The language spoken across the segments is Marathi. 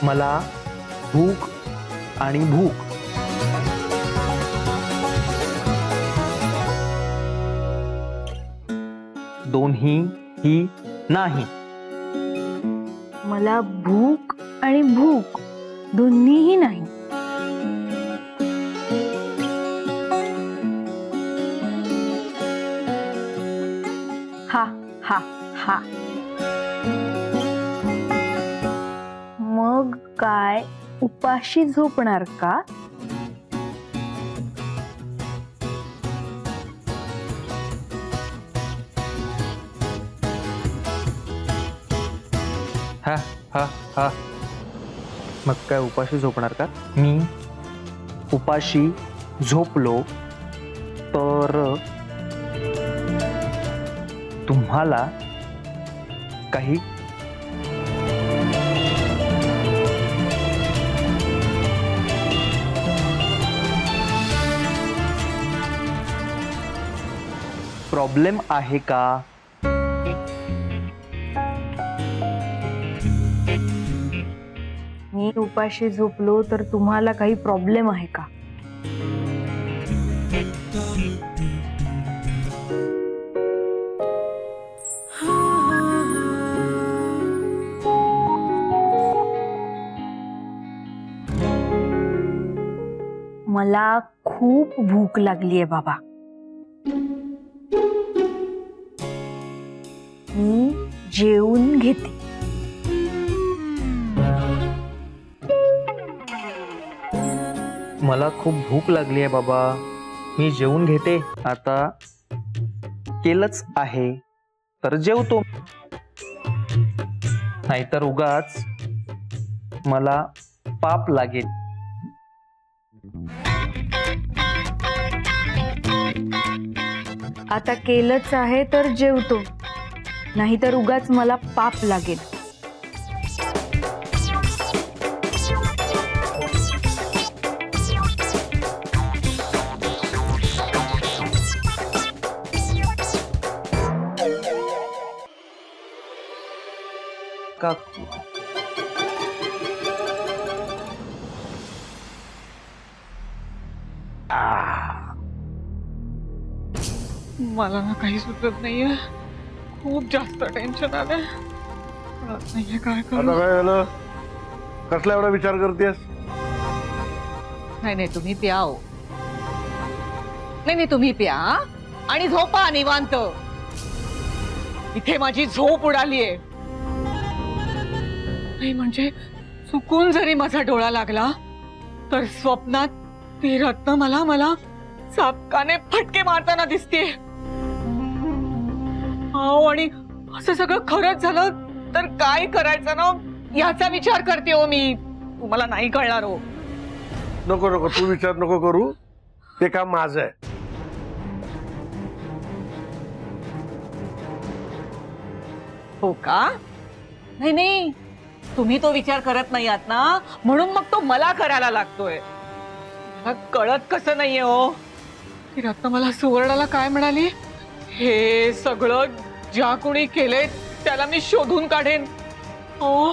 मला भूक आणि भूक दोन्ही ही नाही. मला भूक आणि भूक दोन्हीही नाही. हा हा हा. मग काय उपाशी झोपणार का? हा हा हा. मग काय उपाशी झोपणार का? मी उपाशी झोपलो तर तुम्हाला काही प्रॉब्लेम आहे का? मी उपाशी झोपलो तर तुम्हाला काही प्रॉब्लेम आहे का? मला खूप भूक लागलीये बाबा. मी जेवून घेते. मला खूप भूक लागली आहे बाबा. मी जेवून घेते. आता केलंच आहे तर जेवतो, नाहीतर उगाच मला पाप लागेल. आता केलंच आहे तर जेवतो, नाहीतर उगाच मला पाप लागेल. काकू मला ना काही सुचत नाहीये. खूप जास्त टेन्शन आलंय. कळत नाहीये काय करू. आता काय झालं? कसला एवढा विचार करतेस? नाही नाही तुम्ही प्या हो. नाही नाही तुम्ही प्या आणि झोपा निवांत. इथे माझी झोप उडालीये. नाही म्हणजे चुकून जरी माझा डोळा लागला तर स्वप्नात ती रत्न मला चापकाने फटके मारताना दिसते. आणि असं सगळं खरंच झालं तर काय करायचं ना याचा विचार करते हो मी. तुम्हाला नाही कळणार हो. नको नको तू विचार नको करू. ते काम माझं आहे. हो का? नाही नाही तुम्ही तो विचार करत नाही आहात ना, म्हणून मग तो मला करायला लागतोय. मला कळत कसं नाहीये हो. ती रत्न मला सुवर्णाला काय म्हणाली, हे सगळं ज्या कोणी केलंय त्याला मी शोधून काढेन. हो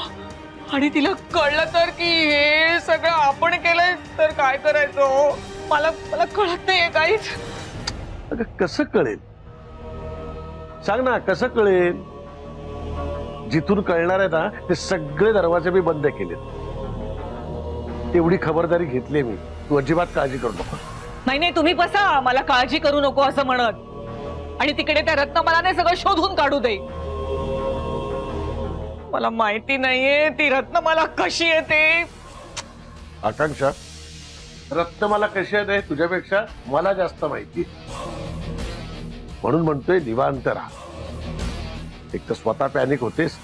आणि तिला कळलं तर की हे सगळं आपण केलंय तर काय करायचं हो. मला कळत नाहीये काहीच. अगं कसं कळेल सांग ना, कसं कळेल? जिथून कळणार आहे ना ते सगळे दरवाजे मी बंद केलेत. तेवढी खबरदारी घेतली मी. तू अजिबात काळजी करू नको. नाही नाही तुम्ही बसा, मला काळजी करू नको असं म्हणत. आणि तिकडे त्या रत्नमालाने सगळं शोधून काढू दे. मला माहिती नाहीये ती रत्नमाला कशी येते. आकांक्षा, रत्न मला कशी आहे तुझ्यापेक्षा मला जास्त माहिती. म्हणून म्हणतोय निवांत राहा. एक तर स्वतः पॅनिक होतेस,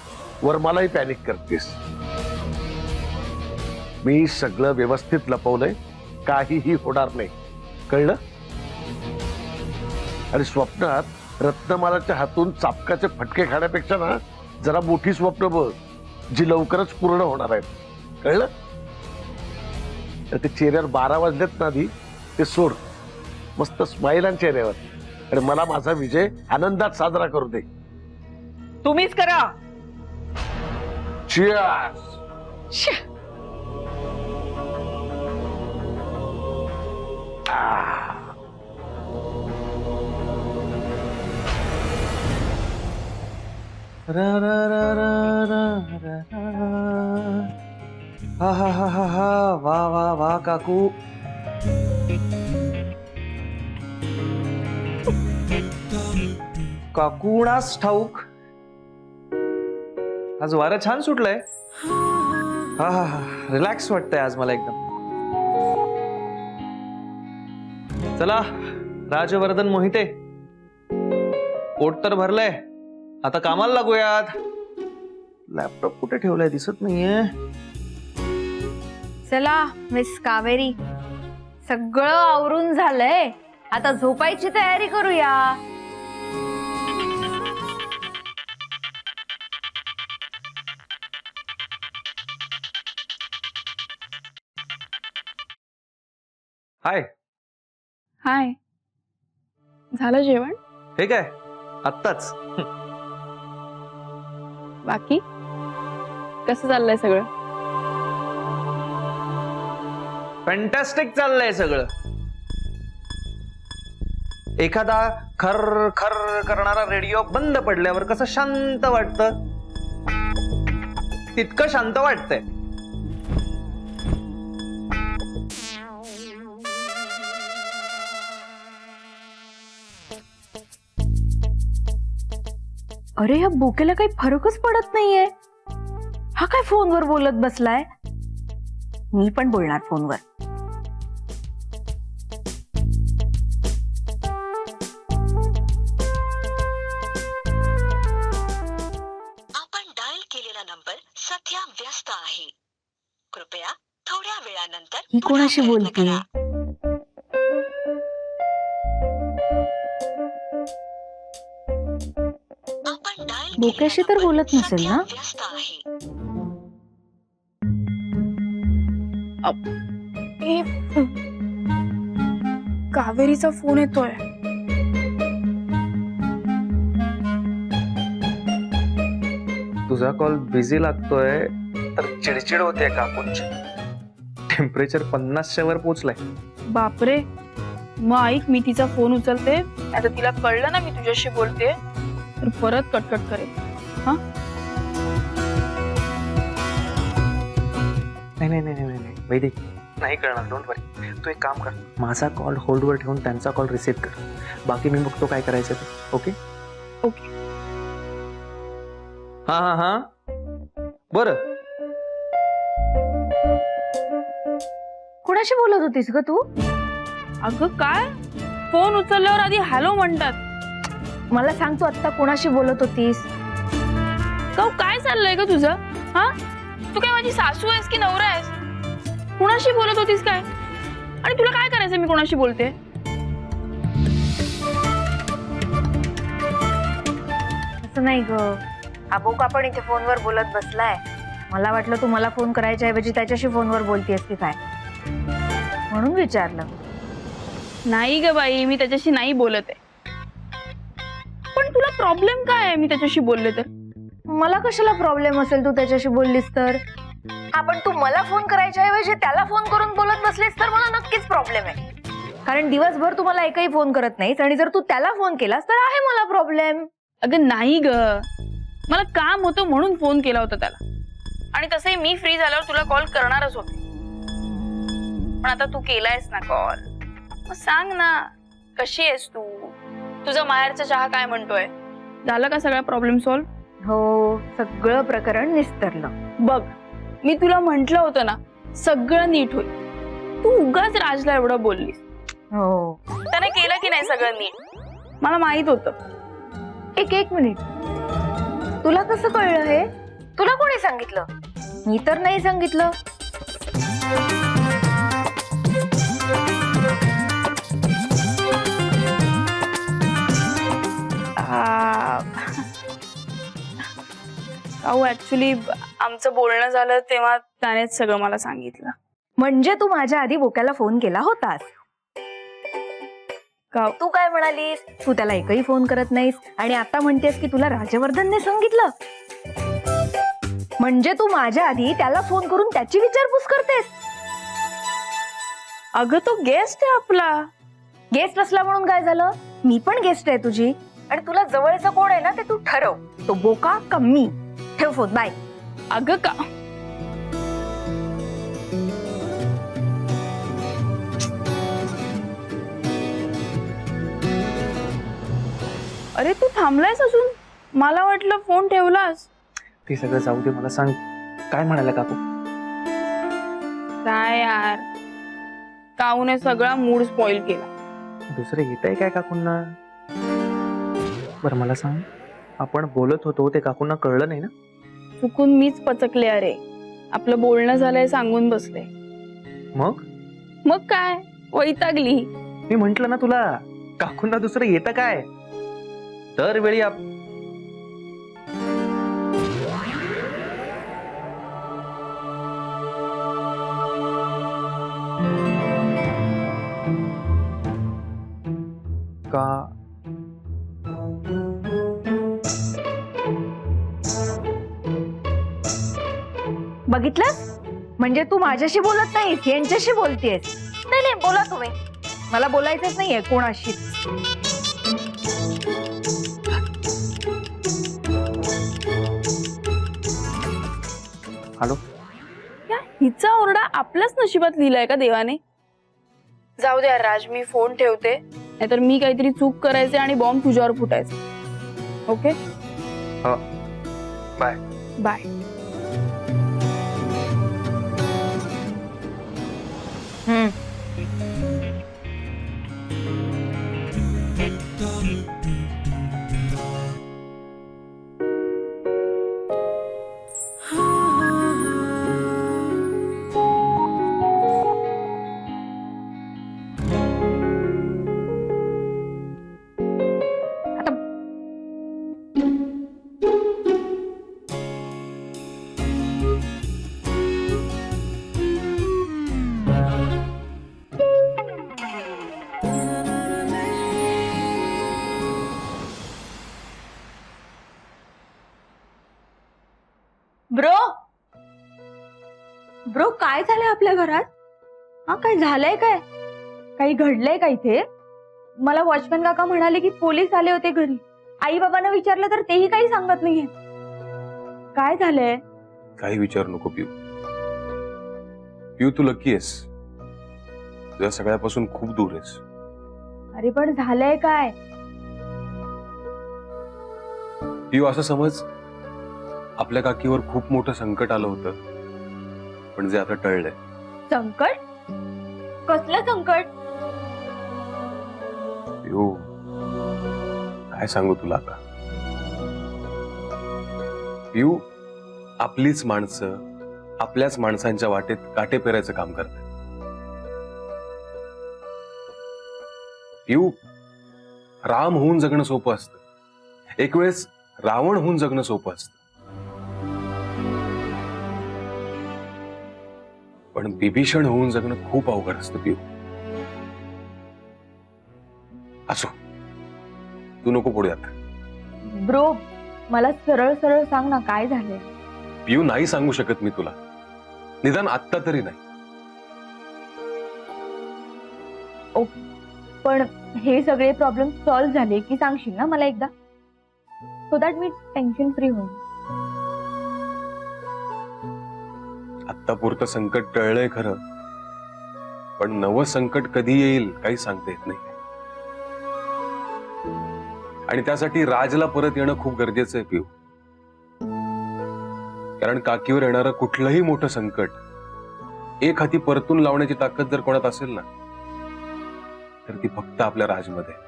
वर मलाही पॅनिक करतेस. मी सगळं व्यवस्थित लपवलंय, काहीही होणार नाही. कळलं? आणि स्वप्नात रत्नमालाच्या हातून चापकाचे फटके खाण्यापेक्षा ना जरा मोठी स्वप्न बघ, जी लवकरच पूर्ण होणार आहेत. कळलं? तर ते चेहऱ्यावर 12 वाजलेत ना आधी ते सोड. मस्त स्माईल आणि चेहऱ्यावर. आणि मला माझा विजय आनंदात साजरा करू दे. तुम्हीच करा. Cheers! रा रा रा रा रा रा रा. हा हा हा हा हा. वा वा वा काकू. काकूणास ठाऊक आज वारं छान सुटलंय. हा हा हा. रिलॅक्स वाटतंय आज मला एकदम. चला राजवर्धन मोहिते, पोट तर भरलंय, आता कामाला लागूयात. लॅपटॉप कुठे ठेवलाय दिसत नाहीये. चला मिस कावेरी, सगळं आवरून झालंय, आता झोपायची तयारी करूया. हाय. हाय, झालं जेवण? हे काय आत्ताच. बाकी कसं चाललंय सगळं? फॅन्टॅस्टिक चाललंय सगळं. एखादा खर खर करणारा रेडिओ बंद पडल्यावर कसं शांत वाटतं, तितकं शांत वाटतंय. अरे या बोकेला काही फरकच पडत नाहीये. हा काय फोनवर बोलत बसलाय. मी पण बोलणार फोनवर. आपण डायल केलेला नंबर सध्या व्यस्त आहे. कृपया थोड्या वेळानंतर ही पुन्हा कोणाशी प्रयत्न बोलतेय? करा. आपण डायल केलेला बोक्याशी तर नंबर बोलत नसेल सध्या ना? व्यस्त आहे. कावेरीचा फोन येतोय. तुझा कॉल बिझी लागतोय तर चिडचिड होते काकूंची. टेम्परेचर 50च्या वर पोचलाय. बापरे, मग ऐक, मी तिचा फोन उचलते. आता तिला कळलं ना मी तुझ्याशी बोलते तर परत कटकट करेल. नाही नाही नाही नाही नाही वैदिक, नाही करणार. डोंट वरी. तू एक काम कर, माझा कॉल होल्डवर ठेवून त्यांचा कॉल रिसीव्ह कर. बाकी मी बघतो काय करायचं ते. Okay okay. हा हा हा. बर. कोणाशी बोलत होतीस ग तू? अगं काय, फोन उचलल्यावर आधी हॅलो म्हणतात. मला सांग, तू आता कोणाशी बोलत होतीस? काय चाललंय ग तुझं? हा, तू काय माझी सासू आहेस की नवरा आहेस? कुणाशी बोलत होतीस काय? आणि तुला काय करायचं मी कोणाशी बोलते? असं नाही ग, हा बोका पण इथे फोनवर बोलत बसलाय. मला वाटलं तू मला फोन करायच्या ऐवजी त्याच्याशी फोनवर बोलतेस की काय, म्हणून विचारलं. नाही ग बाई, मी त्याच्याशी नाही बोलत आहे. पण तुला प्रॉब्लेम काय आहे मी त्याच्याशी बोलले तर? मला कशाला प्रॉब्लेम असेल तू त्याच्याशी बोललीस तर? हा, पण तू मला फोन करायच्या ऐवजी त्याला फोन करून बोलत बसलीस तर मला नक्कीच प्रॉब्लेम आहे. कारण दिवसभर तू मला एकही फोन करत नाहीस आणि जर तू त्याला फोन केलास तर आहे मला प्रॉब्लेम. अगं नाही ग, मला काम होतं म्हणून फोन केला होता त्याला. आणि तसंही मी फ्री झाल्यावर तुला कॉल करणारच होते. पण आता तू केलायस ना कॉल, मग सांग ना कशी आहेस तू? तुझा माहेरचा चहा काय म्हणतोय? झालं का सगळा प्रॉब्लेम सॉल्व्ह? हो, सगळं प्रकरण निस्तरलं. बघ, मी तुला म्हंटल होतं ना सगळं नीट होईल. तू उगाच राजला एवढं बोललीस. हो, त्याने केलं की नाही सगळं नीट? मला माहित होतं. एक मिनिट, तुला कसं कळलं हे? तुला कोणी सांगितलं? मी तर नाही सांगितलं. ऍक्च्युली आमचं बोलणं झालं तेव्हा त्यानेच सगळं मला सांगितलं. म्हणजे तू माझ्या आधी बोक्याला फोन केला होतास? का? तू काय म्हणालीस? तू त्याला एकही फोन करत नाहीस आणि आता म्हणतेस की तुला राजवर्धनने सांगितलं. म्हणजे तू माझ्या आधी त्याला फोन करून त्याची विचारपूस करतेस? अगं तो गेस्ट आहे आपला. गेस्ट असला म्हणून काय झालं? मी पण गेस्ट आहे तुझी, आणि तुला जवळचं कोण आहे ना ते तू ठरव. तो बोका का मी? ठेव फोन. बाय. अगं का अरे तू थांबलायस अजून? मला वाटलं फोन ठेवलास. ते सगळं जाऊ दे, मला सांग काय म्हणाला काकू? काय यार, काऊने सगळा मूड स्पॉइल केला. दुसरं येत आहे काय काकूंना? बरं मला सांग, आपण बोलत होतो ते काकूंना कळलं नाही ना? चुकून मीच पचकले. अरे आपलं बोलणं झालंय सांगून बसले. मग मग काय, वैतागली. मी म्हंटल ना तुला, काकूंना दुसरं येतं काय? दरवेळी का बघितलं? म्हणजे तू माझ्याशी बोलत नाहीस, यांच्याशी बोलतेस. नाही नाही, बोला तुम्ही. मला बोलायचंच नाहीये कोणाशीच. हॅलो? या हिचा ओरडा आपल्याच नशिबात लिहिलाय का देवाने? जाऊ द्या राज, मी फोन ठेवते, नाहीतर मी काहीतरी चूक करायचे आणि बॉम्ब तुझ्यावर फुटायचा. ओके हो, बाय. बाय. ब्रो, ब्रो, काय झालंय आपल्या घरात? हा, काय झालंय? काय काही घडलंय का इथे? मला वॉचमॅन काका म्हणाले की पोलीस आले होते घरी. आई बाबांना विचारलं तर तेही काही सांगत नाहीये. काय झालंय? काही विचारू नको पिऊ. पिऊ तू लकी आहेस, तुझ्या सगळ्यापासून खूप दूर आहेस. अरे पण झालंय काय? पिऊ असं समज, आपल्या काकीवर खूप मोठं संकट आलं होतं, पण जे आता टळलंय. संकट? कसलं संकट? पिऊ काय सांगू तुला आता. पिऊ आपलीच माणसं आपल्याच माणसांच्या वाटेत काटे पेरायचं काम करतात. पिऊ राम होऊन जगणं सोपं असतं, एक वेळेस रावण होऊन जगणं सोपं असतं, पण बिभीषण होऊन जगणं खूप अवघड असतं पिऊ. असो, तू नको पुढे आता. ब्रो, मला सरळ सरळ सांग ना, काय झालंय? पिऊ नाही सांगू शकत मी तुला, निदान आत्ता तरी नाही. पण हे सगळे प्रॉब्लेम सॉल्व्ह झाले की सांगशील ना मला एकदा, so that me tension free होईन. आत्तापुरतं संकट टळलंय खरं, पण नवं संकट कधी येईल काही सांगता येत नाही. आणि त्यासाठी राजला परत येणं खूप गरजेचं आहे पिऊ. कारण काकीवर येणारं कुठलंही मोठं संकट एक हाती परतून लावण्याची ताकद जर कोणात असेल ना, तर ती फक्त आपल्या राजमध्ये.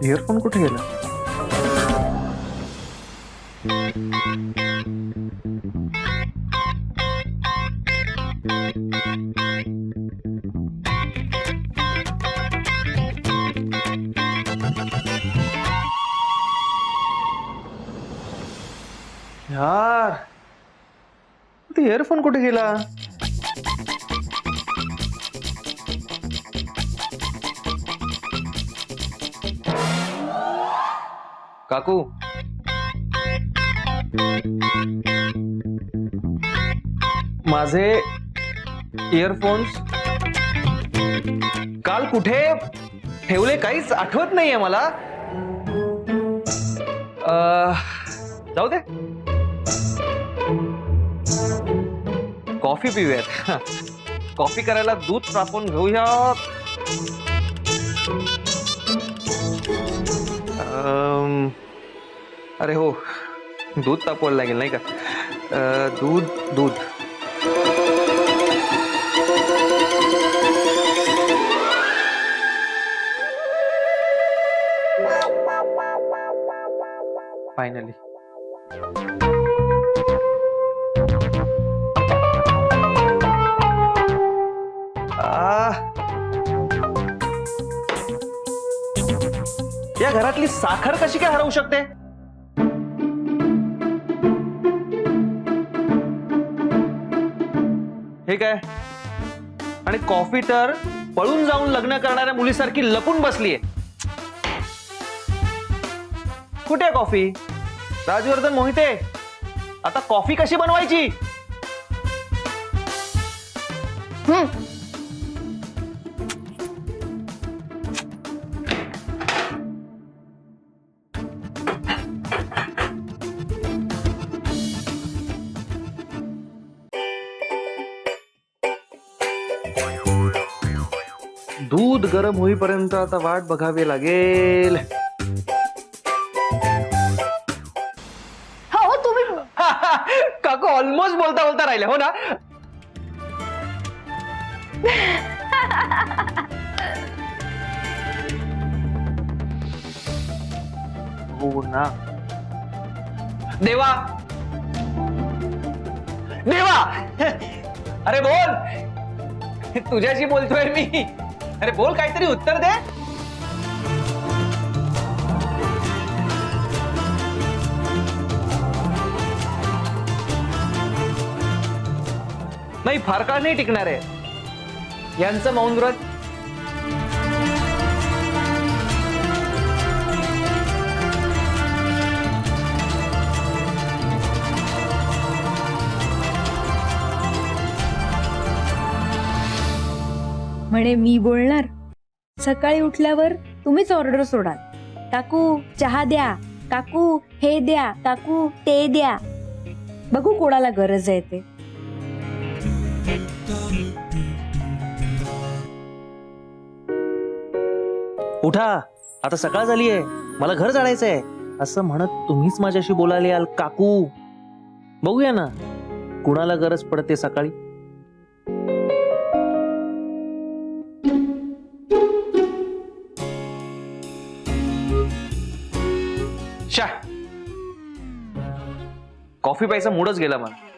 इयरफोन कुठे गेला? यार ते इयरफोन कुठे गेला? काकू, माझे इयरफोन्स काल कुठे ठेवले काहीच आठवत नाहीये मला. जाऊ दे, कॉफी पिऊयात. कॉफी करायला दूध तापवून घेऊयात. अरे हो, दूध तापवायला लागेल नाही का? दूध दूध फायनली. या घरातली साखर कशी काय हरवू शकते? हे काय? आणि कॉफी तर पळून जाऊन लग्न करणाऱ्या मुलीसारखी लपून बसलीये. कुठे आहे कॉफी? राजवर्धन मोहिते, आता कॉफी कशी बनवायची? दूध गरम होईपर्यंत आता वाट बघावी लागेल. हो तुम्ही काकू ऑलमोस्ट बोलता बोलता राहिले हो ना. हो ना. देवा, देवा, अरे बोल, तुझ्याशी बोलतोय मी. अरे बोल, काहीतरी उत्तर दे. नाही, फार काळ नाही टिकणार आहे यांचं मौन व्रत. म्हणे मी बोलणार. सकाळी उठल्यावर तुम्हीच ऑर्डर सोडाल. काकू चहा द्या, काकू हे द्या, काकू ते द्या. बघू कोणाला गरज आहे ते. उठा, आता सकाळ झालीये, मला घर जाण्याचंय असं म्हणत तुम्हीच माझ्याशी बोलायला याल काकू. बघूया ना कुणाला गरज पडते सकाळी. शा, कॉफी प्यायचा मूडच गेला मला.